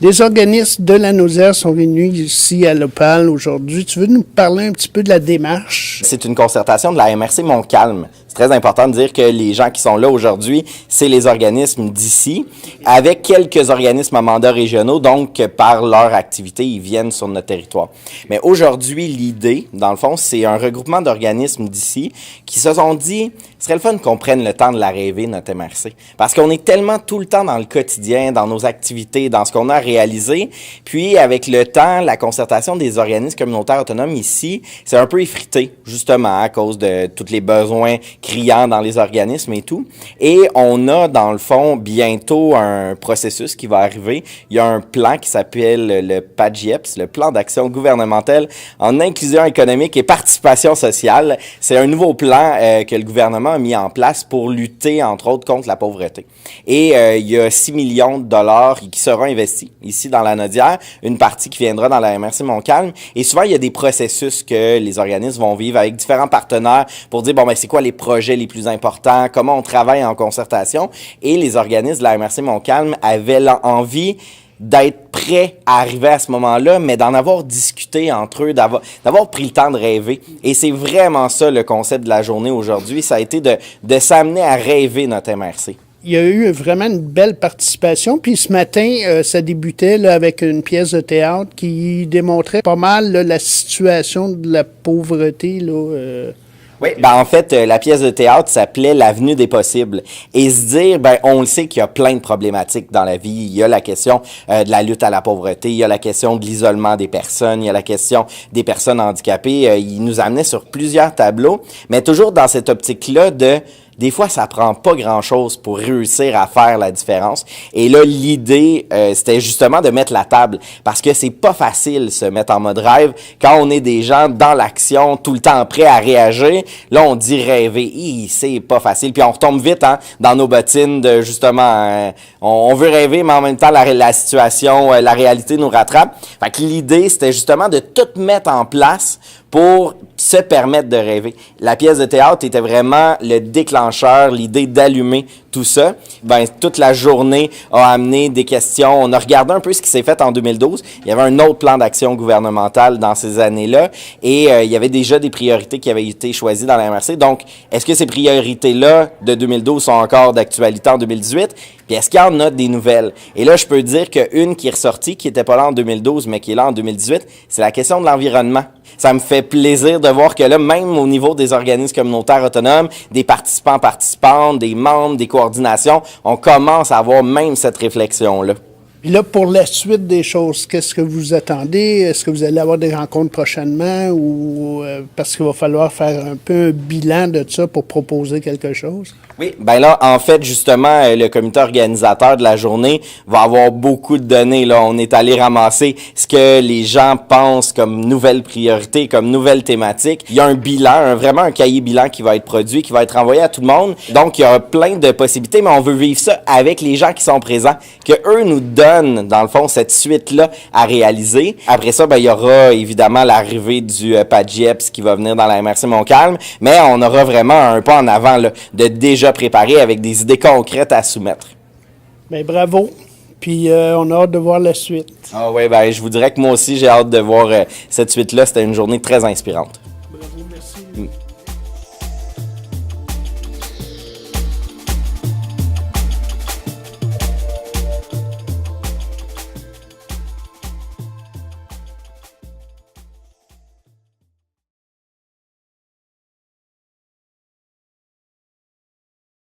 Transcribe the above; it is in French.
Les organismes de la Naudière sont venus ici à l'Opale aujourd'hui. Tu veux nous parler un petit peu de la démarche? C'est une concertation de la MRC Montcalm. C'est très important de dire que les gens qui sont là aujourd'hui, c'est les organismes d'ici, avec quelques organismes à mandat régionaux, donc par leur activité, ils viennent sur notre territoire. Mais aujourd'hui, l'idée, dans le fond, c'est un regroupement d'organismes d'ici qui se sont dit, ce serait le fun qu'on prenne le temps de la rêver, notre MRC. Parce qu'on est tellement tout le temps dans le quotidien, dans nos activités, dans ce qu'on a réalisé. Puis, avec le temps, la concertation des organismes communautaires autonomes ici, c'est un peu effrité, justement, à cause de tous les besoins criants dans les organismes et tout. Et on a, dans le fond, bientôt un processus qui va arriver. Il y a un plan qui s'appelle le PAGIEPS, le plan d'action gouvernementale en inclusion économique et participation sociale. C'est un nouveau plan que le gouvernement a mis en place pour lutter, entre autres, contre la pauvreté. Et il y a 6 millions de dollars qui seront investis ici dans la Naudière, une partie qui viendra dans la MRC Montcalm. Et souvent, il y a des processus que les organismes vont vivre avec différents partenaires pour dire, bon, ben, c'est quoi les projets les plus importants, comment on travaille en concertation. Et les organismes de la MRC Montcalm avaient l'envie d'être prêts à arriver à ce moment-là, mais d'en avoir discuté entre eux, d'avoir pris le temps de rêver. Et c'est vraiment ça le concept de la journée aujourd'hui. Ça a été de s'amener à rêver notre MRC. Il y a eu vraiment une belle participation. Puis ce matin, ça débutait là, avec une pièce de théâtre qui démontrait pas mal là, la situation de la pauvreté là, Oui, en fait, la pièce de théâtre s'appelait L'avenue des possibles. Et se dire, on le sait qu'il y a plein de problématiques dans la vie. Il y a la question de la lutte à la pauvreté, il y a la question de l'isolement des personnes, il y a la question des personnes handicapées. Il nous amenait sur plusieurs tableaux, mais toujours dans cette optique-là de... Des fois, ça prend pas grand-chose pour réussir à faire la différence. Et là, l'idée, c'était justement de mettre la table. Parce que c'est pas facile se mettre en mode rêve quand on est des gens dans l'action, tout le temps prêts à réagir. Là, on dit rêver. C'est pas facile. Puis on retombe vite dans nos bottines de justement... on veut rêver, mais en même temps, la situation, la réalité nous rattrape. Fait que l'idée, c'était justement de tout mettre en place pour se permettre de rêver. La pièce de théâtre était vraiment le déclencheur, l'idée d'allumer tout ça. Toute la journée a amené des questions. On a regardé un peu ce qui s'est fait en 2012. Il y avait un autre plan d'action gouvernemental dans ces années-là et il y avait déjà des priorités qui avaient été choisies dans la MRC. Donc, est-ce que ces priorités-là de 2012 sont encore d'actualité en 2018? Puis est-ce qu'il y en a des nouvelles? Et là, je peux dire qu'une qui est ressortie, qui n'était pas là en 2012, mais qui est là en 2018, c'est la question de l'environnement. Ça me fait plaisir de voir que là, même au niveau des organismes communautaires autonomes, des participants, participantes, des membres, des coordinations, on commence à avoir même cette réflexion-là. Puis là, pour la suite des choses, qu'est-ce que vous attendez? Est-ce que vous allez avoir des rencontres prochainement ou parce qu'il va falloir faire un peu un bilan de ça pour proposer quelque chose? Oui, là, en fait, justement, le comité organisateur de la journée va avoir beaucoup de données. Là, on est allé ramasser ce que les gens pensent comme nouvelle priorité, comme nouvelle thématique. Il y a un bilan, vraiment un cahier bilan qui va être produit, qui va être envoyé à tout le monde. Donc, il y a plein de possibilités, mais on veut vivre ça avec les gens qui sont présents, que eux nous donnent, dans le fond, cette suite-là à réaliser. Après ça, il y aura évidemment l'arrivée du PAGIEPS qui va venir dans la MRC Montcalm, mais on aura vraiment un pas en avant là, de déjà préparé avec des idées concrètes à soumettre. Bravo. Puis on a hâte de voir la suite. Ah oui, je vous dirais que moi aussi, j'ai hâte de voir cette suite-là. C'était une journée très inspirante.